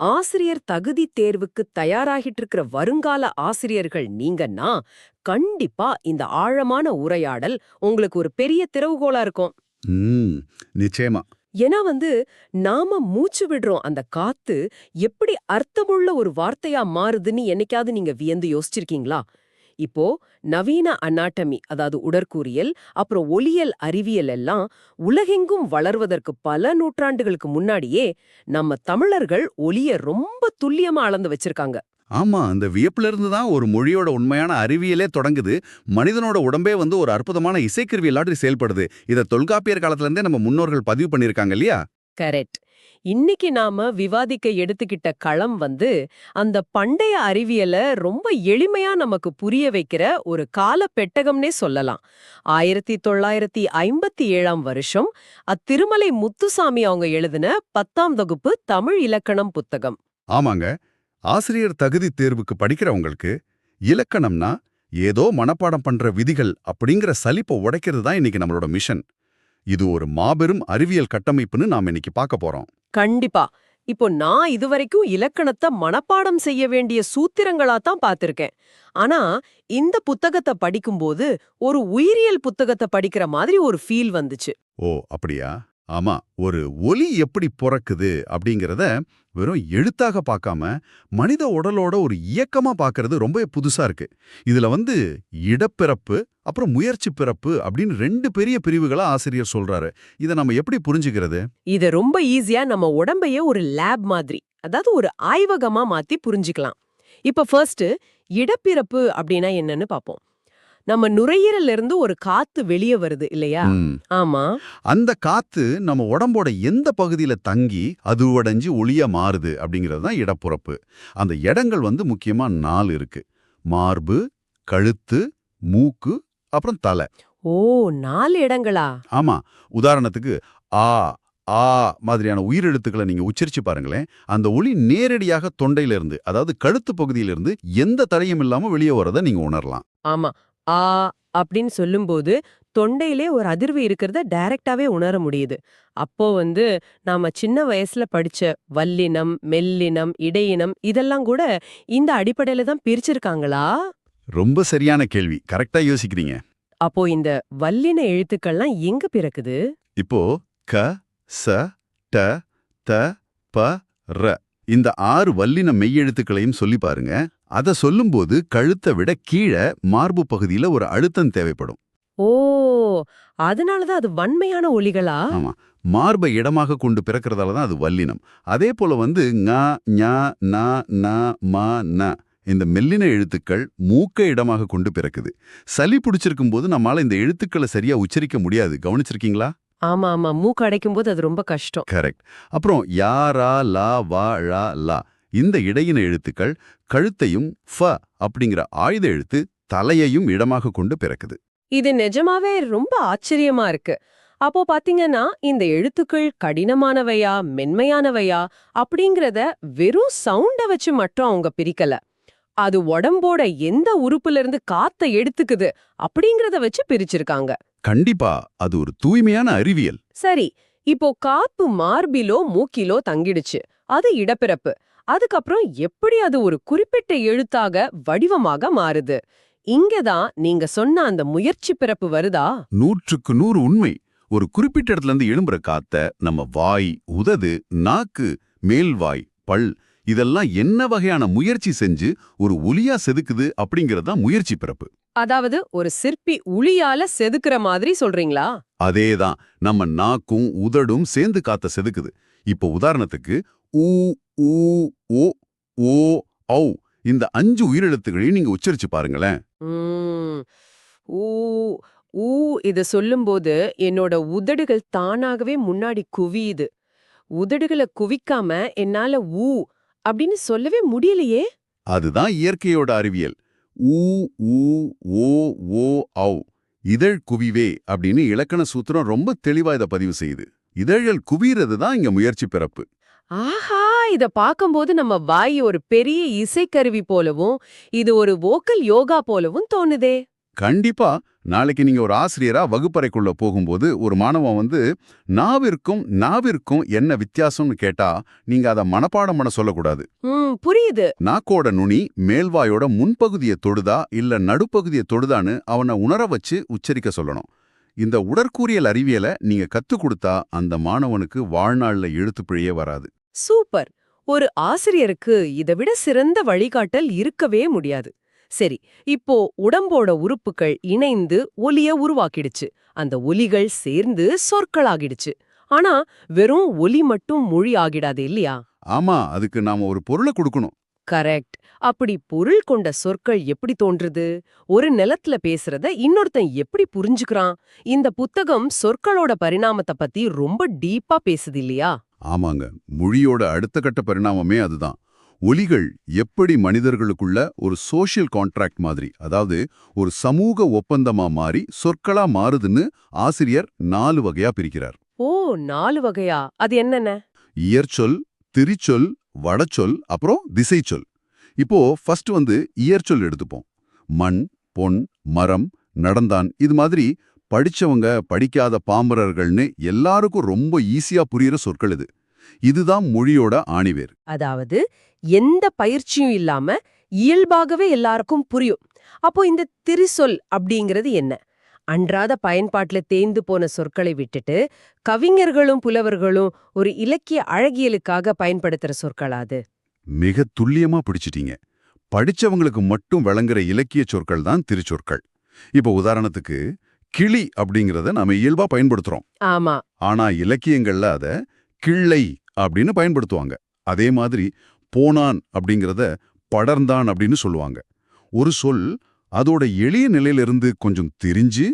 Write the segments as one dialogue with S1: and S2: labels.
S1: ஆசிரியர் தகுதி தேர்வுக்கு தயாராகிட்டு இருக்கிற வருங்கால ஆசிரியர்கள் நீங்கன்னா கண்டிப்பா இந்த ஆழமான உரையாடல் உங்களுக்கு ஒரு பெரிய திறவுகோலா இருக்கும்.
S2: ம் நிச்சயமா.
S1: ஏன்னா நாம மூச்சு விடுறோம் அந்த காத்து எப்படி அர்த்தமுள்ள ஒரு வார்த்தையா மாறுதுன்னு என்னைக்காவது நீங்க வியந்து யோசிச்சிருக்கீங்களா? இப்போ நவீன அனாட்டமி, அதாவது உடற்கூறியல், அப்புறம் ஒலியல் அறிவியல் எல்லாம் உலகெங்கும் வளர்வதற்கு பல நூற்றாண்டுகளுக்கு முன்னாடியே நம்ம தமிழர்கள் ஒலிய ரொம்ப துல்லியமா அளந்து வச்சிருக்காங்க.
S2: ஆமா, அந்த வியப்புல இருந்து தான் ஒரு மொழியோட உண்மையான அறிவியலே தொடங்குது. மனிதனோட உடம்பே ஒரு அற்புதமான இசைக்கருவி எல்லாற்றி செயல்படுது. இத தொல்காப்பியர் காலத்துல இருந்தே நம்ம முன்னோர்கள் பதிவு பண்ணிருக்காங்க இல்லையா?
S1: கரெக்ட். இன்னைக்கு நாம விவாதிக்க எடுத்துக்கிட்ட களம் அந்த பண்டைய அறிவியல ரொம்ப எளிமையா நமக்கு புரிய வைக்கிற ஒரு கால பெட்டகம்னே சொல்லலாம். 1957ஆம் வருஷம் அத்திருமலை முத்துசாமி அவங்க எழுதின 10ஆம் வகுப்பு தமிழ் இலக்கணம் புத்தகம்.
S2: ஆமாங்க. ஆசிரியர் தகுதி தேர்வுக்கு படிக்கிறவங்களுக்கு இலக்கணம்னா ஏதோ மனப்பாடம் பண்ற விதிகள் அப்படிங்கிற சலிப்பை உடைக்கிறது தான் இன்னைக்கு நம்மளோட மிஷன். இது ஒரு மாபெரும் அறிவியல் கட்டமைப்புன்னு நாம இன்னைக்கு பார்க்க போறோம்.
S1: கண்டிப்பா. இப்போ நான் இதுவரைக்கும் இலக்கணத்தை மனப்பாடம் செய்ய வேண்டிய சூத்திரங்களா தான் பார்த்திருக்கேன். ஆனா இந்த புத்தகத்தை படிக்கும்போது ஒரு உயிரியல் புத்தகத்தை படிக்கிற மாதிரி ஒரு ஃபீல் வந்துச்சு.
S2: ஓ அப்படியா? ஆமா, ஒரு ஒலி எப்படி பொறக்குது அப்படிங்கிறத வெறும் எழுத்தாக பார்க்காம மனித உடலோட ஒரு இயக்கமா பார்க்கறது ரொம்ப புதுசா இருக்கு. இதுல இடப்பிறப்பு அப்புறம் முயற்சி பிறப்பு அப்படின்னு ரெண்டு பெரிய பிரிவுகளா ஆசிரியர் சொல்றாரு. இதை நம்ம எப்படி புரிஞ்சுக்கிறது?
S1: இத ரொம்ப ஈஸியா நம்ம உடம்பையே ஒரு லேப் மாதிரி, அதாவது ஒரு ஆய்வகமா மாத்தி புரிஞ்சுக்கலாம். இப்ப ஃபர்ஸ்ட் இடப்பிறப்பு அப்படின்னா என்னன்னு பாப்போம். நம்ம நுரையீரல்ல இருந்து ஒரு காத்து வெளியே வருது இல்லையா? ஆமா.
S2: அந்த காத்து நம்ம உடம்போட எந்த பகுதியில தங்கி அது உடைஞ்சு ஒளியா மாறுது அப்படிங்கிறது தான் இடப்புறப்பு. அந்த இடங்கள் முக்கியமா 4 இருக்கு. மார்பு, கழுத்து, மூக்கு, அப்புறம் தலை.
S1: ஓ, 4 இடங்களா?
S2: ஆமா. உதாரணத்துக்கு ஆ ஆ மாதிரியான உயிரெழுத்துக்களை நீங்க உச்சரிச்சு பாருங்களேன். அந்த ஒலி நேரடியாக தொண்டையில இருந்து, அதாவது கழுத்து பகுதியிலிருந்து எந்த தடையும் இல்லாம வெளியே வரதை நீங்க உணரலாம்.
S1: ஆமா. ஆ அப்படின்னு சொல்லும்போது தொண்டையிலே ஒரு அதிர்வு இருக்கிறத டைரக்டாவே உணர முடியுது. அப்போ நாம சின்ன வயசுல படிச்ச வல்லினம், மெல்லினம், இடையினம் இதெல்லாம் கூட இந்த அடிப்படையில தான் பிரிச்சிருக்காங்களா?
S2: ரொம்ப சரியான கேள்வி. கரெக்டா யோசிக்கிறீங்க.
S1: அப்போ இந்த வல்லின எழுத்துக்கள்லாம் எங்க பிறக்குது?
S2: இப்போ க, ச, ட, த, ப, ர இந்த 6 வல்லின மெய்யெழுத்துக்களையும் சொல்லி பாருங்க. அத சொல்லும்போது கழுத்தை விட கீழே மார்பு பகுதியில ஒரு அழுத்தம் தேவைப்படும்.
S1: ஓ, அதனாலதான் அது வன்மையான ஒலிகளா?
S2: ஆமா, மார்பை இடமாக கொண்டு பிறக்கிறதால தான் அது வல்லினம். அதே போல ங, ஞ, ந, ந, ம, ந இந்த மெல்லின எழுத்துக்கள் மூக்கை இடமாக கொண்டு பிறக்குது. சளி பிடிச்சிருக்கும் போது நம்மால இந்த எழுத்துக்களை சரியா உச்சரிக்க முடியாது. கவனிச்சிருக்கீங்களா?
S1: ஆமா ஆமா, மூக்கு அடைக்கும் போது அது ரொம்ப கஷ்டம்.
S2: கரெக்ட். அப்புறம் யா, ரா, லா, வா, ழா, லா இந்த இடையின எழுத்துக்கள் கழுத்தையும் ஃப அப்படிங்கிற ஆயுத எழுத்து தலையையும் இடமாக கொண்டு பிறக்குது.
S1: இது நிஜமாவே ரொம்ப ஆச்சரியமா இருக்கு. அப்போ பாத்தீங்கன்னா இந்த எழுத்துக்கள் கடினமானவையா மென்மையானவையா அப்படிங்கறத வெறும் சவுண்ட வச்சு மட்டும் அவங்க பிரிக்கல. அது உடம்போட எந்த உறுப்புல இருந்து காத்த எடுத்துக்குது அப்படிங்கறத வச்சு பிரிச்சிருக்காங்க.
S2: கண்டிப்பா, அது ஒரு தூய்மையான அறிவியல்.
S1: சரி, இப்போ காப்பு மார்பிலோ மூக்கிலோ தங்கிடுச்சு, அது இடப்பிறப்பு. அதுக்கப்புறம் எப்படி அது ஒரு குறிப்பிட்ட எழுத்தாக வடிவமாக மாறுது? இங்கதான் நீங்க சொன்ன அந்த முயற்சி பிறப்பு வருதா?
S2: 100க்கு 100 உண்மை. ஒரு குறிப்பிட்ட இடத்துல இருந்து எழும்புற காத்த நம்ம வாய், உதடு, நாக்கு, மேல்வாய், பல் இதெல்லாம் என்ன வகையான முயற்சி செஞ்சு ஒரு ஒலியா செதுக்குது அப்படிங்கறதுதான் முயற்சி பிறப்பு.
S1: அதாவது ஒரு சிற்பி உளியால செதுக்குற மாதிரி சொல்றீங்களா?
S2: அதேதான். நம்ம நாக்கும் உதடும் சேர்ந்து காத்த செதுக்குது. இப்போ உதாரணத்துக்கு ஊ, ஊ, ஓ, ஓ, ஔ இந்த 5 உயிரெழுத்துகளையும் நீங்க உச்சரிச்சு பாருங்களேன்.
S1: ஊ ஊ இத சொல்லும்போது என்னோட உதடுகள் தானாகவே முன்னாடி குவியுது. உதடுகளை குவிக்காம என்னால ஊ அப்படின்னு சொல்லவே முடியலையே.
S2: அதுதான் இயற்கையோட அறிவியல். ஊ, ஊ, ஓ, ஓ, ஔ இதழ் குவிவே அப்படின்னு இலக்கண சூத்திரம் ரொம்ப தெளிவா இதை பதிவு செய்யுது. இதழ்கள் குவிறது தான் இங்க முயற்சி பிறப்பு.
S1: ஆஹா, இத பாக்கும்போது நம்ம வாய் ஒரு பெரிய இசைக்கருவி போலவும் இது ஒரு வோக்கல் யோகா போலவும் தோணுதே.
S2: கண்டிப்பா, நாளைக்கு நீங்க ஒரு ஆசிரியரா வகுப்பறைக்குள்ள போகும்போது ஒரு மாணவன் வந்து நாவிற்கும் என்ன வித்தியாசம்னு கேட்டா நீங்க அதை மனப்பாடம் பண்ண சொல்லக்கூடாது.
S1: புரியுது.
S2: நாக்கோட நுனி மேல்வாயோட முன்பகுதியை தொடுதா இல்ல நடுப்பகுதியை தொடுதான்னு அவனை உணர வச்சு உச்சரிக்க சொல்லணும். இந்த உடற்கூறியல் அறிவியலை நீங்க கத்துக் கொடுத்தா அந்த மாணவனுக்கு வாழ்நாள்ல எழுத்துப்பிழையே வராது.
S1: சூப்பர். ஒரு ஆசிரியருக்கு இதை விட சிறந்த வழிகாட்டல் இருக்கவே முடியாது. சரி, இப்போ உடம்போட உறுப்புகள் இணைந்து ஒலிய உருவாக்கிடுச்சு. அந்த ஒலிகள் சேர்ந்து சொற்களாகிடுச்சு. ஆனா வெறும் ஒலி மட்டும் மொழி ஆகிடாது இல்லையா?
S2: ஆமா, அதுக்கு நாம ஒரு பொருளை கொடுக்கணும்.
S1: கரெக்ட். அப்படி பொருள் கொண்ட சொற்கள் எப்படி தோன்றுது? ஒரு நிலத்துல பேசுறத இன்னொருத்தன் எப்படி புரிஞ்சுக்கிறான்? இந்த புத்தகம் சொற்களோட பரிணாமத்தை பத்தி ரொம்ப டீப்பா பேசுது இல்லையா?
S2: ஆமாங்க, மொழியோட அடுத்த கட்ட பரிணாமமே அதுதான். ஒலிகள் எப்படி மனிதர்களுக்குள்ள ஒரு சோஷியல் கான்ட்ராக்ட் மாதிரி, அதாவது ஒரு சமூக ஒப்பந்தமா மாறி சொற்களா மாறுதுன்னு ஆசிரியர் 4 வகையா பிரிக்கிறார்.
S1: ஓ, 4 வகையா? அது என்னென்ன?
S2: இயற்சொல், திரிச்சொல், வடச்சொல், அப்புறம் திசைச்சொல். இப்போ ஃபர்ஸ்ட் வந்து இயற்சொல் எடுத்துப்போம். மண், பொன், மரம், நடந்தான், இது மாதிரி படிச்சவங்க படிக்காத பாமரர்கள்னு எல்லாருக்கும் ரொம்ப ஈஸியா புரியுற சொற்கள் இது. இதுதான் மொழியோட ஆணிவேர்.
S1: அதாவது எந்த பயிற்சியும் இல்லாம இயல்பாகவே எல்லாருக்கும் புரியும். அப்போ இந்த திரிசொல் அப்படிங்கிறது என்ன? அன்றாட பயன்பாட்டுல தேய்ந்து போன சொற்களை விட்டுட்டு கவிஞர்களும் புலவர்களும் ஒரு இலக்கிய அழகியலுக்காக பயன்படுத்துற சொற்களாது?
S2: மிக துல்லியமா பிடிச்சிட்டீங்க. படிச்சவங்களுக்கு மட்டும் விளங்குற இலக்கிய சொற்கள் தான் திருச்சொற்கள். இப்போ உதாரணத்துக்கு கிளி அப்படிங்கறத நாம இயல்பா பயன்படுத்துறோம்.
S1: ஆமா.
S2: ஆனா இலக்கியங்கள்ல அத கிள்ளை அப்படின்னு பயன்படுத்துவாங்க. அதே மாதிரி போனான் அப்படிங்கறத படர்ந்தான் அப்படின்னு சொல்லுவாங்க. ஒரு சொல் அதோட எளிய நிலையிலிருந்து கொஞ்சம் திரிஞ்சு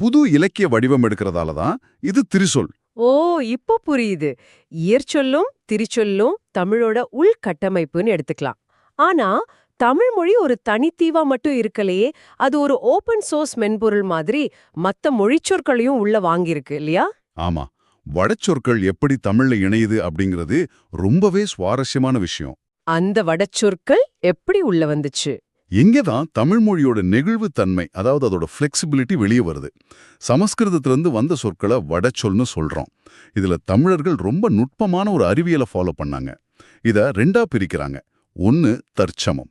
S2: புது இலக்கிய வடிவம் எடுக்கிறதால தான் இது திரிசொல்.
S1: ஓ, இப்போ புரியுது. இயற்சொல்லும் திரிச்சொல்லும் தமிழோட உள்கட்டமைப்புன்னு எடுத்துக்கலாம். ஆனா தமிழ் மொழி ஒரு தனித்தீவா மட்டும் இருக்கலையே, அது ஒரு ஓபன் சோர்ஸ் மென்பொருள் மாதிரி மத்த மொழிச்சொற்களையும் உள்ள வாங்கியிருக்கு இல்லையா?
S2: ஆமா, வடச்சொற்கள் எப்படி தமிழ்ல இணையுது அப்படிங்கிறது ரொம்பவே சுவாரஸ்யமான விஷயம்.
S1: அந்த வடச்சொற்கள் எப்படி உள்ள வந்துச்சு?
S2: இங்கதான் தமிழ் மொழியோட நெகிழ்வுத்தன்மை, அதாவது அதோட ஃப்ளெக்சிபிலிட்டி வெளியே வருது. சமஸ்கிருதத்திலிருந்து வந்த சொற்களை வடச்சொல்னு சொல்றோம். இதுல தமிழர்கள் ரொம்ப நுட்பமான ஒரு அறிவியலை ஃபாலோ பண்ணாங்க. இத 2ஆ பிரிக்கிறாங்க. ஒன்னு தற்சமம்.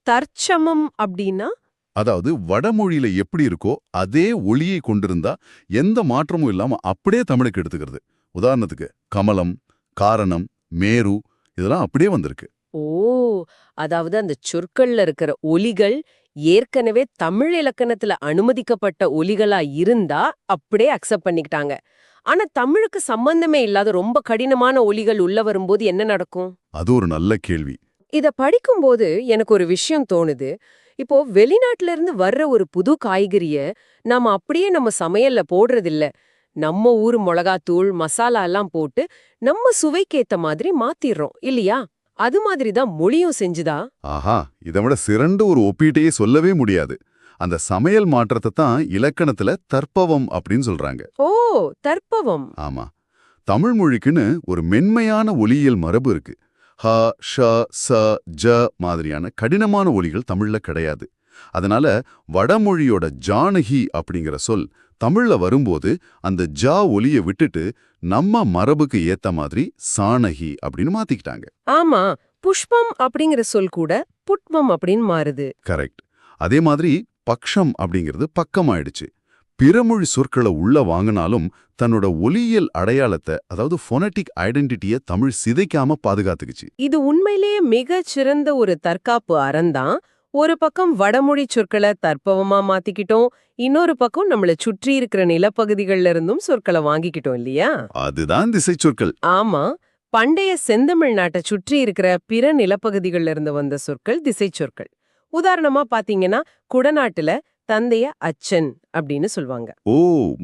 S1: தற்சமம் அப்படின்னா?
S2: அதாவது வடமொழியில எப்படி இருக்கோ அதே ஒளியை கொண்டிருந்தா எந்த மாற்றமும் இல்லாம அப்படியே தமிழுக்கு எடுத்துக்கிறது. உதாரணத்துக்கு கமலம், காரணம், மேரு இதெல்லாம் அப்படியே வந்திருக்கு.
S1: ஓ, அதாவது அந்த சொற்கள்ல இருக்கிற ஒலிகள் ஏற்கனவே தமிழ் இலக்கணத்துல அனுமதிக்கப்பட்ட ஒலிகளா இருந்தா அப்படியே அக்செப்ட் பண்ணிக்கிட்டாங்க. ஆனா தமிழுக்கு சம்பந்தமே இல்லாத ரொம்ப கடினமான ஒலிகள் உள்ள வரும்போது என்ன நடக்கும்?
S2: அது ஒரு நல்ல கேள்வி.
S1: இத படிக்கும்போது எனக்கு ஒரு விஷயம் தோணுது. இப்போ வெளிநாட்டுல இருந்து வர்ற ஒரு புது காய்கறிய நாம அப்படியே நம்ம சமையல்ல போடுறதில்ல. நம்ம ஊர் மிளகாத்தூள், மசாலா எல்லாம் போட்டு நம்ம சுவைக்கேத்த மாதிரி மாத்திடுறோம் இல்லையா? அது மாதிரி தான் மொழியும் செஞ்சுதா?
S2: ஆஹா, இதை விட சிறந்த ஒரு ஒப்பீட்டையே சொல்லவே முடியாது. அந்த சமையல் மாற்றத்தை தான் இலக்கணத்துல தற்பவம் அப்படின்னு சொல்றாங்க.
S1: ஓ, தற்பவம்.
S2: ஆமா, தமிழ் மொழிக்குன்னு ஒரு மென்மையான ஒலியியல் மரபு இருக்கு. ஹ, ஷ, ச, ஜ மாதிரியான கடினமான ஒலிகள் தமிழ்ல கிடையாது. அதனால வடமொழியோட ஜானகி அப்படிங்கிற சொல் தமிழ்ல வரும்போது அந்த ஜா ஒலியை விட்டுட்டு நம்ம மரபுக்கு ஏத்த மாதிரி சாணகி அப்படின்னு மாத்திக்கிட்டாங்க.
S1: ஆமா, புஷ்பம் அப்படிங்கிற சொல் கூட புட்வம் அப்படின்னு மாறுது.
S2: கரெக்ட். அதே மாதிரி பக்ஷம் அப்படிங்கிறது பக்கமாயிடுச்சு. பிறமொழி சொற்களை உள்ள வாங்கினாலும் தன்னோட ஒலியியல் அடையாளத்தை, அதாவது ஃபோனட்டிக் ஐடென்டிட்டியை தமிழ் சிதைக்காம பாதுகாத்துக்குச்சு.
S1: இது உண்மையிலேயே மிகச் சிறந்த ஒரு தற்காப்பு அறந்தான். ஒரு பக்கம் வடமொழி சொற்களை தற்பவமா மாத்திக்கிட்டோம், இன்னொரு பக்கம் நம்மள சுற்றி இருக்கிற நிலப்பகுதிகள்ல இருந்தும் சொற்களை வாங்கிக்கிட்டோம் இல்லையா?
S2: அதுதான் திசை சொற்கள்.
S1: ஆமா, பண்டைய செந்தமிழ் நாட்டை சுற்றி இருக்கிற பிற நிலப்பகுதிகள்ல இருந்து வந்த சொற்கள் திசை சொற்கள். உதாரணமா பாத்தீங்கன்னா குடநாட்டுல தந்தைய அச்சன் அப்படின்னு சொல்லுவாங்க.
S2: ஓ,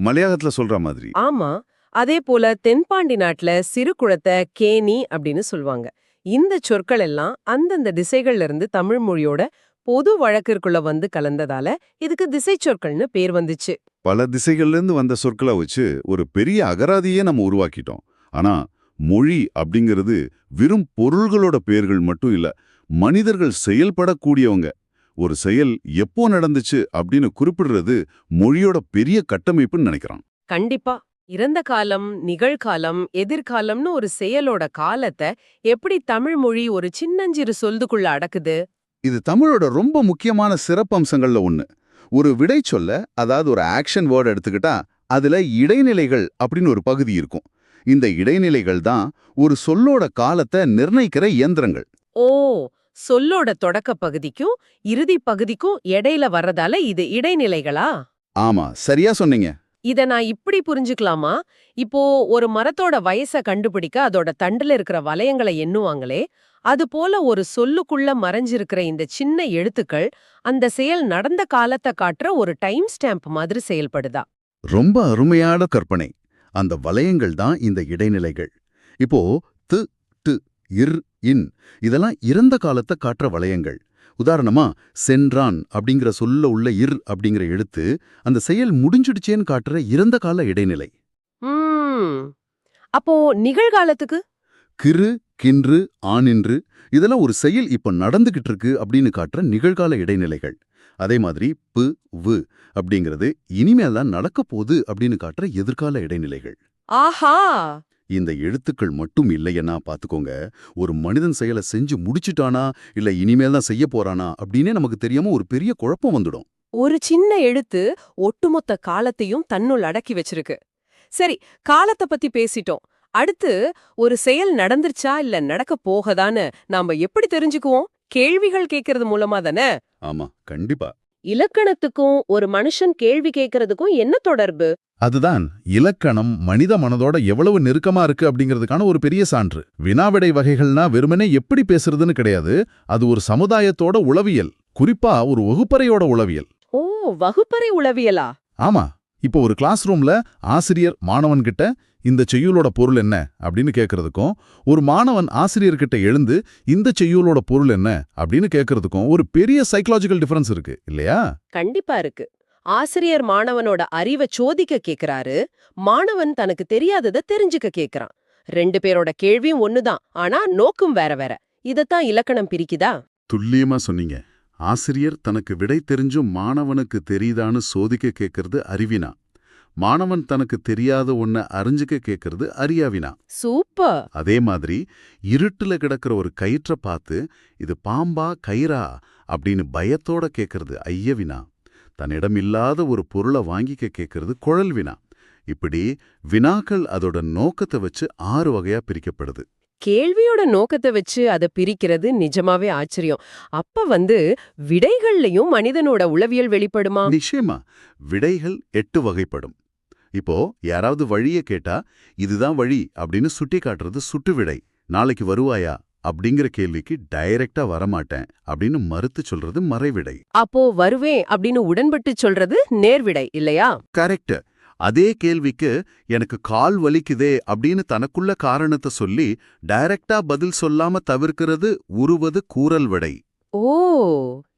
S2: மலையாளத்துல சொல்ற மாதிரி.
S1: ஆமா, அதே போல தென்பாண்டி நாட்டுல சிறு குளத்தை கேணி அப்படின்னு சொல்லுவாங்க. இந்த சொற்கள் எல்லாம் அந்தந்த திசைகள்ல இருந்து தமிழ் மொழியோட பொது வழக்கிற்குள்ள வந்து கலந்ததால இதுக்கு திசை சொற்கள்னு பேர் வந்துச்சு.
S2: பல திசைகள்ல இருந்து வந்த சொற்களை வச்சு ஒரு பெரிய அகராதியே நம்ம உருவாக்கிட்டோம். ஆனா மொழி அப்படிங்கிறது வெறும் பொருள்களோட பெயர்கள் மட்டும் இல்ல, மனிதர்கள் செயல்படக்கூடியவங்க. ஒரு செயல் எப்போ நடந்துச்சு அப்படின்னு குறிப்பிடுறது மொழியோட பெரிய கட்டமைப்புன்னு நினைக்கிறான்.
S1: கண்டிப்பா. இறந்த காலம், நிகழ்காலம், எதிர்காலம்னு ஒரு செயலோட காலத்தை எப்படி தமிழ் மொழி ஒரு சின்னஞ்சிறு சொல்லுக்குள்ள அடக்குது?
S2: இது தமிழோட ரொம்ப முக்கியமான சிறப்பம்சங்கள்ல ஒண்ணு. ஒரு விடை சொல்ல, அதாவது ஒரு ஆக்ஷன் வேர்ட் எடுத்துக்கிட்டா அதுல இடைநிலைகள் அப்படின்னு ஒரு பகுதி இருக்கும். இந்த இடைநிலைகள் தான் ஒரு சொல்லோட காலத்தை நிர்ணயிக்கிற இயந்திரங்கள்.
S1: ஓ, சொல்லோட தொடக்க பகுதிக்கும் இறுதி பகுதிக்கும் இடையில வர்றதால இது இடைநிலைகளா?
S2: ஆமா, சரியா சொன்னீங்க.
S1: இத நான் இப்படி புரிஞ்சுக்கலாமா? இப்போ ஒரு மரத்தோட வயச கண்டுபிடிக்க அதோட தண்டுல இருக்கிற வளையங்களை எண்ணுவாங்களே, அது போல ஒரு சொல்லுக்குள்ள மறைஞ்சிருக்கிற இந்த சின்ன எழுத்துக்கள் அந்த செயல் நடந்த காலத்தை காட்டுற ஒரு டைம் ஸ்டாம்ப் மாதிரி செயல்படுதா?
S2: ரொம்ப அருமையான கற்பனை. அந்த வளையங்கள் தான் இந்த இடைநிலைகள். இப்போ து, டு, இர், இன் இதெல்லாம் இறந்த காலத்தை காட்டுற வளையங்கள். உதாரணமா சென்றான் அப்படிங்கிற சொல்ல உள்ள இர் அப்படிங்கிற எழுத்து அந்த செயல் முடிஞ்சிடுச்சேன்னு காட்டுற இறந்த கால இடைநிலை.
S1: ம். அப்போ நிகழ்காலத்துக்கு?
S2: கிறு, கின்று, ஆனின்று இதெல்லாம் ஒரு செயல் இப்ப நடந்துகிட்டு இருக்கு அப்படின்னு காட்டுற நிகழ்கால இடைநிலைகள். அதே மாதிரி பு, வு அப்படிங்கிறது இனிமேல் தான் நடக்க போகுது அப்படின்னு காட்டுற எதிர்கால இடைநிலைகள்.
S1: ஆஹா!
S2: இந்த எழுத்துக்கள் மட்டும் இல்லையன்னா பாத்துக்கோங்க, ஒரு மனிதன் செயலை செஞ்சு முடிச்சிட்டானா இல்ல இனிமேல் தான் செய்ய போறானா அப்படின்னே நமக்கு தெரியாம ஒரு பெரிய குழப்பம் வந்துடும்.
S1: ஒரு சின்ன எழுத்து ஒட்டுமொத்த காலத்தையும் தன்னுள் அடக்கி வச்சிருக்கு. சரி, காலத்தை பத்தி பேசிட்டோம். அடுத்து ஒரு செயல் நடந்துருச்சா இல்ல நடக்க போகதான்னு நாம எப்படி தெரிஞ்சுக்குவோம்? கேள்விகள் கேட்கறது மூலமா தானே?
S2: ஆமா, கண்டிப்பா.
S1: இலக்கணத்துக்கும் ஒரு மனுஷன் கேள்வி கேட்கறதுக்கும் என்ன தொடர்பு?
S3: அதுதான் இலக்கணம் மனித மனதோட எவ்வளவு நெருக்கமா இருக்கு அப்படிங்கிறதுக்கான ஒரு பெரிய சான்று. வினாவிடை வகைகள்னா வெறுமனே எப்படி பேசுறதுன்னு கிடையாது, அது ஒரு சமுதாயத்தோட உளவியல், குறிப்பா ஒரு வகுப்பறையோட உளவியல்.
S1: ஓ, வகுப்பறை உளவியலா?
S3: ஆமா, இப்போ ஒரு கிளாஸ் ரூம்ல ஆசிரியர் மாணவன்கிட்ட இந்த செய்யுளோட பொருள் என்ன அப்படின்னு கேட்கறதுக்கும், ஒரு மாணவன் ஆசிரியர்கிட்ட எழுந்து இந்த செய்யுளோட பொருள் என்ன அப்படின்னு கேட்கறதுக்கும் ஒரு பெரிய சைக்காலஜிக்கல் டிஃபரன்ஸ் இருக்கு இல்லையா?
S1: கண்டிப்பா இருக்கு. ஆசிரியர் மாணவனோட அறிவை சோதிக்க கேக்குறாரு, மாணவன் தனக்கு தெரியாததை தெரிஞ்சுக்க கேக்குறான். ரெண்டு பேரோட கேள்வியும் ஒண்ணுதான், ஆனா நோக்கம் வேற வேற. இதத்தான் இலக்கணம் பிரிக்குதா?
S2: துல்லியமா சொன்னீங்க. ஆசிரியர் தனக்கு விடை தெரிஞ்சும் மாணவனுக்கு தெரியுதான்னு சோதிக்க கேட்கறது அறிவினா, மாணவன் தனக்கு தெரியாத ஒன்ன அறிஞ்சுக்க கேட்கறது அறியாவினா.
S1: சூப்பர்.
S2: அதே மாதிரி இருட்டுல கிடக்கிற ஒரு கயிற்ற பார்த்து இது பாம்பா கயிறா அப்படின்னு பயத்தோட கேட்கறது ஐயவினா. தன்னிடம் இல்லாத ஒரு பொருளை வாங்கிக்க கேட்கறது குழல்வினா. இப்படி வினாக்கள் அதோட நோக்கத்தை வச்சு 6 வகையா பிரிக்கப்படுது.
S1: கேள்வியோட நோக்கத்தை வச்சு அதை பிரிக்கிறது நிஜமாவே ஆச்சரியம். அப்ப விடைகள்லயும் மனிதனோட உளவியல் வெளிப்படுமா?
S2: நிச்சயமா விடைகள் 8 வகைப்படும். இப்போ யாராவது வழிய கேட்டா இதுதான் வழி அப்படின்னு சுட்டி காட்டுறது சுட்டு விடை. நாளைக்கு வருவாயா அப்படிங்கிற கேள்விக்கு டைரக்டா வரமாட்டேன் அப்படின்னு மறுத்து சொல்றது மறைவிடை.
S1: அப்போ வருவேன் அப்படின்னு உடன்பட்டு சொல்றது நேர்விடை இல்லையா?
S2: கரெக்ட். அதே கேள்விக்கு எனக்கு கால் வலிக்குதே அப்படின்னு தனக்குள்ள காரணத்தை சொல்லி டைரக்டா பதில் சொல்லாம தவிர்க்கிறது உருவது கூறல் விடை.
S1: ஓ,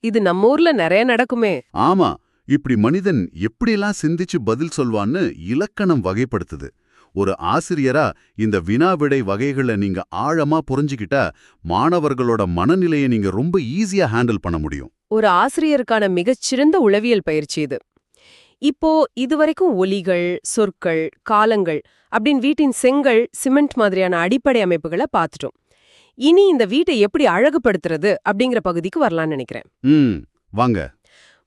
S1: இது நம்ம ஊர்ல நிறைய நடக்குமே.
S2: ஆமா, இப்படி மனிதன் எப்படியெல்லாம் சிந்திச்சு பதில் சொல்வான்னு இலக்கணம் வகைப்படுத்துது. ஒரு ஆசிரியரா இந்த வினாவிடை வகைகளை நீங்க ஆழமா புரிஞ்சுக்கிட்டா மாணவர்களோட மனநிலையை நீங்க ரொம்ப ஈஸியா ஹேண்டில் பண்ண முடியும்.
S1: ஒரு ஆசிரியருக்கான மிகச்சிறந்த உளவியல் பயிற்சி இது. இப்போ இதுவரைக்கும் ஒலிகள், சொற்கள், காலங்கள் அப்படின்னு வீட்டின் செங்கல், சிமெண்ட் மாதிரியான அடிப்படை அமைப்புகளை பார்த்துட்டோம். இனி இந்த வீட்டை எப்படி அழகுபடுத்துறது அப்படிங்கிற பகுதிக்கு வரலாம்னு நினைக்கிறேன்.
S2: வாங்க.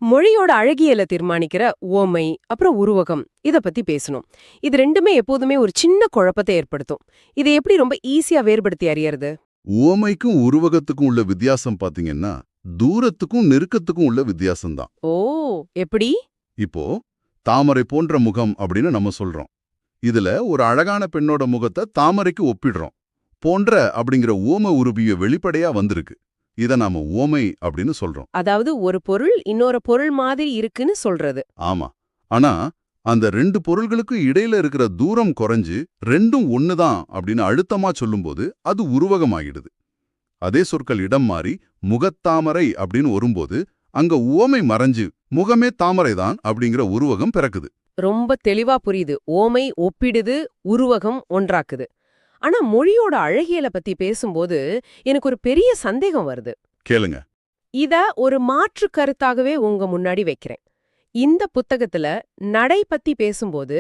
S1: மொழியோட அழகியலை தீர்மானிக்கிற ஓமை, அப்புறம் உருவகம், இத பத்தி பேசணும். இது ரெண்டுமே எப்போதுமே ஒரு சின்ன குழப்பத்தை ஏற்படுத்தும். இதை எப்படி ரொம்ப ஈஸியா வேறுபடுத்தி அறியறது?
S2: உவமைக்கும் உருவகத்துக்கும் உள்ள வித்தியாசம் பாத்தீங்கன்னா தூரத்துக்கும் நெருக்கத்துக்கும் உள்ள வித்தியாசம்தான்.
S1: ஓ, எப்படி?
S2: இப்போ தாமரை போன்ற முகம் அப்படின்னு நம்ம சொல்றோம். இதுல ஒரு அழகான பெண்ணோட முகத்தை தாமரைக்கு ஒப்பிடுறோம். போன்ற அப்படிங்கிற உவம உருபிய வெளிப்படையா வந்திருக்கு. இத நாம உவமை அப்படின்னு சொல்றோம்.
S1: அதாவது ஒரு பொருள் இன்னொரு பொருள் மாதிரி இருக்குன்னு சொல்றது.
S2: ஆமா. ஆனா அந்த 2 பொருள்களுக்கு இடையில இருக்கிற தூரம் குறைஞ்சு ரெண்டும் ஒண்ணுதான் அப்படின்னு அழுத்தமா சொல்லும்போது அது உருவகமாகிடுது. அதே சொற்கள் இடம் மாறி முகத்தாமரை அப்படின்னு வரும்போது அங்க உவமை மறைஞ்சு முகமே தாமரைதான் அப்படிங்கிற உருவகம் பிறக்குது.
S1: ரொம்ப தெளிவா புரியுது. ஓமை ஒப்பிடுது, உருவகம் ஒன்றாக்குது. ஆனா மொழியோட அழகியலை பத்தி பேசும்போது எனக்கு ஒரு பெரிய சந்தேகம் வருது.
S2: கேளுங்க.
S1: இத ஒரு மாற்று கருத்தாகவே உங்க முன்னாடி வைக்கிறேன். இந்த புத்தகத்துல நடை பத்தி பேசும்போது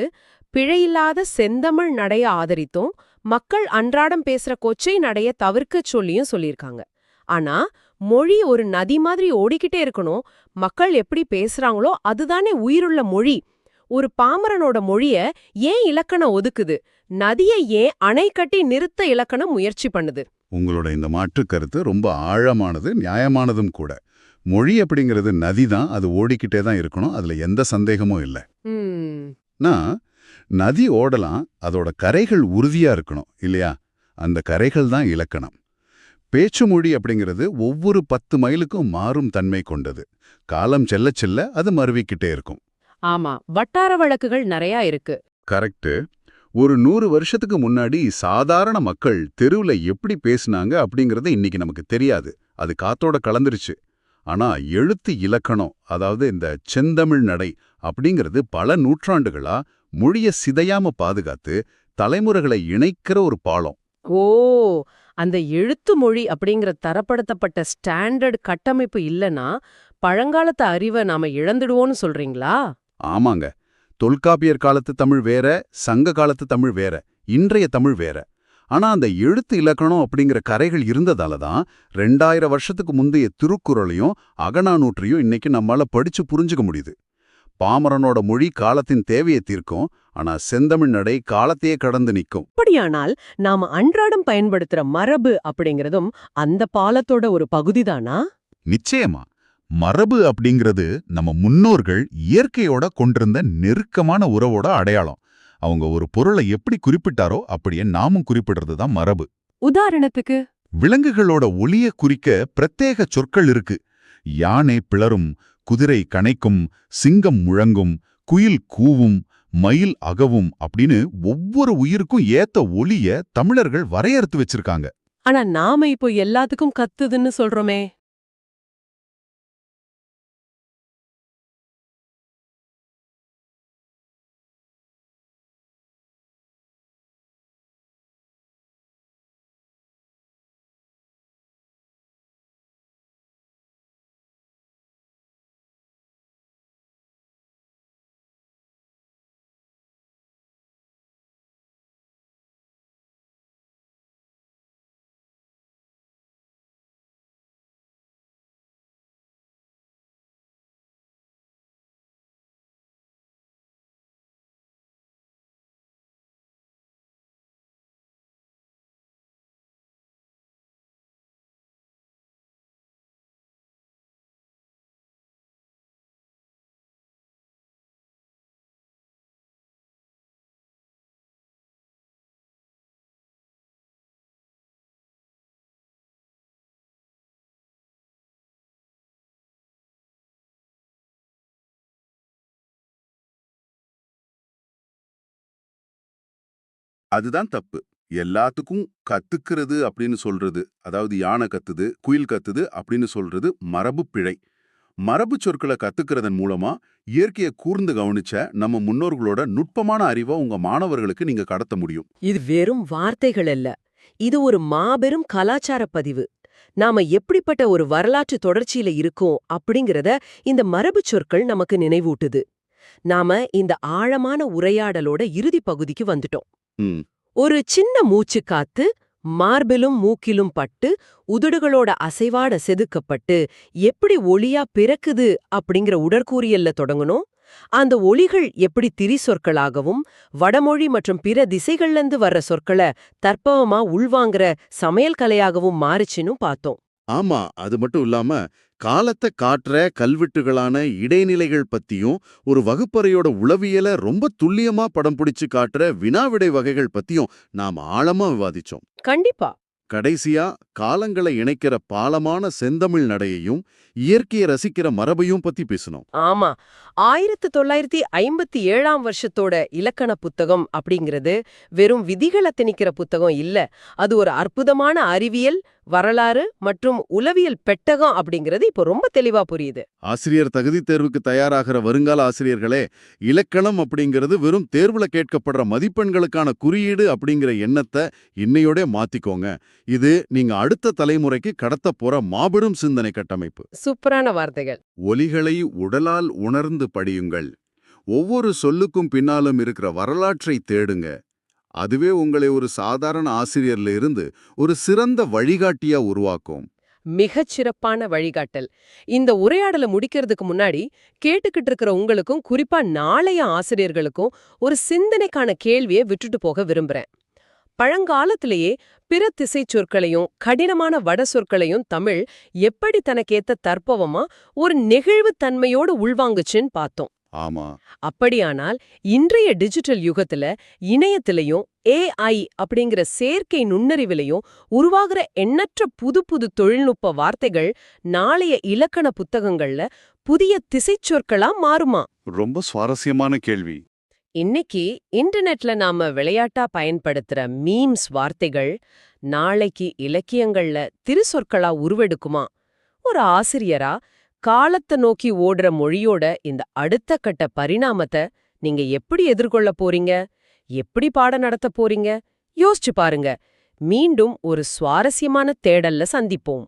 S1: பிழையில்லாத செந்தமிழ் நடைய ஆதரித்தும் மக்கள் அன்றாடம் பேசுற கொச்சை நடைய தவிர்க்கச் சொல்லியும் சொல்லியிருக்காங்க. ஆனா மொழி ஒரு நதி மாதிரி ஓடிக்கிட்டே இருக்கணும், மக்கள் எப்படி பேசுறாங்களோ அதுதானே உயிருள்ள மொழி. ஒரு பாமரனோட மொழிய ஏன் இலக்கணம் ஒதுக்குது? நதியை ஏன் அணை கட்டி நிறுத்த இலக்கணம் முயற்சி பண்ணுது?
S2: உங்களோட இந்த மாற்று கருத்து ரொம்ப ஆழமானது, நியாயமானதும் கூட. மொழி அப்படிங்கிறது நதி தான், அது ஓடிக்கிட்டே தான் இருக்கணும், அதுல எந்த சந்தேகமும் இல்லை. நான் நதி ஓடலாம், அதோட கரைகள் உறுதியா இருக்கணும் இல்லையா? அந்த கரைகள் தான் இலக்கணம். பேச்சு மொழி அப்படிங்கிறது ஒவ்வொரு 10 மைலுக்கும் மாறும் தன்மை கொண்டது. காலம் செல்ல செல்ல அது மறுவிக்கிட்டே இருக்கும்.
S1: ஆமா, வட்டார வழக்குகள் நிறைய இருக்கு.
S2: கரெக்ட். ஒரு 100 வருஷத்துக்கு முன்னாடி சாதாரண மக்கள் தெருவுல எப்படி பேசுனாங்க அப்படிங்கறது இன்னைக்கு நமக்கு தெரியாது, அது காத்தோட கலந்துருச்சு. ஆனா எழுத்து இலக்கணம், அதாவது இந்த செந்தமிழ் நடை அப்படிங்கிறது பல நூற்றாண்டுகளா மொழிய சிதையாம பாதுகாத்து தலைமுறைகளை இணைக்கிற ஒரு பாலம்.
S1: ஓ, அந்த எழுத்து மொழி அப்படிங்கிற தரப்படுத்தப்பட்ட ஸ்டாண்டர்ட் கட்டமைப்பு இல்லனா பழங்காலத்து அறிவை நாம இழந்துடுவோம்னு சொல்றீங்களா?
S2: ஆமாங்க. தொல்காப்பியர் காலத்து தமிழ் வேற, சங்க காலத்து தமிழ் வேற, இன்றைய தமிழ் வேற. ஆனா அந்த எழுத்து இலக்கணம் அப்படிங்கிற கரைகள் இருந்ததால தான் 2000 வருஷத்துக்கு முந்தைய திருக்குறளையும் அகநானூற்றையும் இன்னைக்கு நம்மால படிச்சு புரிஞ்சுக்க முடியுது. பாமரனோட மொழி காலத்தின் தேவையை தீர்க்கும், ஆனா செந்தமிழ் நடை காலத்தையே கடந்து நிற்கும்.
S1: அப்படியானால் நாம அன்றாடம் பயன்படுத்துற மரபு அப்படிங்கிறதும் அந்த பாலத்தோட ஒரு பகுதிதானா?
S3: நிச்சயமா. மரபு அப்படிங்கிறது நம்ம முன்னோர்கள் இயற்கையோட கொண்டிருந்த நெருக்கமான உறவோட அடையாளம். அவங்க ஒரு பொருளை எப்படி குறிப்பிட்டாரோ அப்படியே நாமும் குறிப்பிடுறது தான் மரபு.
S1: உதாரணத்துக்கு
S3: விலங்குகளோட ஒலிய குறிக்க பிரத்யேக சொற்கள் இருக்கு. யானை பிளரும், குதிரை கனைக்கும், சிங்கம் முழங்கும், குயில் கூவும், மயில் அகவும் அப்படின்னு ஒவ்வொரு உயிருக்கும் ஏத்த ஒலிய தமிழர்கள் வரையறுத்து வச்சிருக்காங்க.
S1: ஆனா நாம இப்போ எல்லாத்துக்கும் கத்துதுன்னு சொல்றோமே.
S2: அதுதான் தப்பு. எல்லாத்துக்கும் கத்துக்கிறது அப்படின்னு சொல்றது, அதாவது யானை கத்துது, குயில் கத்துது அப்படின்னு சொல்றது மரபு பிழை. மரபு சொற்களை கத்துக்கிறதன் மூலமா இயற்கையை கூர்ந்து கவனிச்ச நம்ம முன்னோர்களோட நுட்பமான அறிவை உங்க மாணவர்களுக்கு நீங்க கடத்த முடியும்.
S1: இது வெறும் வார்த்தைகள் அல்ல, இது ஒரு மாபெரும் கலாச்சார பதிவு. நாம எப்படிப்பட்ட ஒரு வரலாற்று தொடர்ச்சியில இருக்கோம் அப்படிங்கறத இந்த மரபுச் சொற்கள் நமக்கு நினைவூட்டுது. நாம இந்த ஆழமான உரையாடலோட இறுதி பகுதிக்கு வந்துட்டோம்.
S2: ம்.
S1: ஒரு சின்ன மூச்சு காத்து மார்பிலும் மூக்கிலும் பட்டு உதடுகளோட அசைவாட செதுக்கப்பட்டு எப்படி ஒளியா பிறக்குது அப்படிங்கிற உடற்கூறியல்ல தொடங்கணும். அந்த ஒளிகள் எப்படி திரிசொற்களாகவும் வடமொழி மற்றும் பிற திசைகள்லேருந்து வர்ற சொற்களை தற்பவமா உள்வாங்கிற சமையல் கலையாகவும் மாறுச்சுன்னு பார்த்தோம்.
S4: ஆமா, அது மட்டும் இல்லாம காலத்தை காட்டுற கல்வெட்டுகளான இடைநிலைகள் பத்தியும் ஒரு வகுப்பறையோட உளவியல ரொம்ப துல்லியமா படம் பிடிச்சு காட்டுற வினாவிடை வகைகள் பத்தியும் நாம ஆழமா விவாதிச்சோம்.
S1: கண்டிப்பா.
S4: கடைசியா காலங்களை இணைக்கிற பாலமான செந்தமிழ் நடையையும் இயற்கையை ரசிக்கிற மரபையும் பத்தி பேசணும்.
S1: ஆமா, 1957ஆம் வருஷத்தோட இலக்கண புத்தகம் அப்படிங்கிறது வெறும் விதிகளை திணிக்கிற புத்தகம் இல்ல. அது ஒரு அற்புதமான அறிவியல், வரலாறு மற்றும் உளவியல் பெட்டகம் அப்படிங்கிறது இப்போ ரொம்ப தெளிவா புரியுது.
S4: ஆசிரியர் தகுதி தேர்வுக்கு தயாராகிற வருங்கால ஆசிரியர்களே, இலக்கணம் அப்படிங்கிறது வெறும் தேர்வுல கேட்கப்படுற மதிப்பெண்களுக்கான குறியீடு அப்படிங்கிற எண்ணத்தை இன்னையோட மாத்திக்கோங்க. இது நீங்க அடுத்த தலைமுறைக்கு கடத்தப் போற மாபெரும் சிந்தனை கட்டமைப்பு.
S1: சூப்பரான வார்த்தைகள்.
S2: ஒலிகளை உடலால் உணர்ந்து படியுங்கள். ஒவ்வொரு சொல்லுக்கும் பின்னாலும் இருக்கிற வரலாற்றை தேடுங்க. அதுவே உங்களை ஒரு சாதாரண ஆசிரியர்ல இருந்து ஒரு சிறந்த வழிகாட்டியா உருவாக்கும்.
S1: மிகச் சிறப்பான வழிகாட்டல். இந்த உரையாடலை முடிக்கிறதுக்கு முன்னாடி கேட்டுக்கிட்டு இருக்கிற உங்களுக்கும் குறிப்பா நாளைய ஆசிரியர்களுக்கும் ஒரு சிந்தனைக்கான கேள்வியை விட்டுட்டு போக விரும்புறேன். பழங்காலத்திலேயே பிற திசை சொற்களையும் கடினமான வட சொற்களையும் தமிழ் எப்படி தனக்கேத்த தற்பவமா ஒரு நெகிழ்வுத் தன்மையோடு உள்வாங்குச்சுன்னு பார்த்தோம்.
S2: ஆமா,
S1: அப்படியானால் இன்றைய டிஜிட்டல் யுகத்துல இணையத்திலையும் AI அப்படிங்கிற செயற்கை நுண்ணறிவிலையும் உருவாகிற எண்ணற்ற புது புது தொழில்நுட்ப வார்த்தைகள் நாளைய இலக்கண புத்தகங்கள்ல புதிய திசைச்சொற்களா மாறுமா?
S2: ரொம்ப சுவாரஸ்யமான கேள்வி.
S1: இன்னைக்கு இன்டர்நெட்ல நாம விளையாட்டா பயன்படுத்துற மீம்ஸ் வார்த்தைகள் நாளைக்கு இலக்கியங்கள்ல திருச்சொற்களா உருவெடுக்குமா? ஒரு ஆசிரியரா காலத்தை நோக்கி ஓடுற மொழியோட இந்த அடுத்த கட்ட பரிணாமத்தை நீங்க எப்படி எதிர்கொள்ள போறீங்க? எப்படி பாடம் நடத்த போறீங்க? யோசிச்சு பாருங்க. மீண்டும் ஒரு சுவாரஸ்யமான தேடல்ல சந்திப்போம்.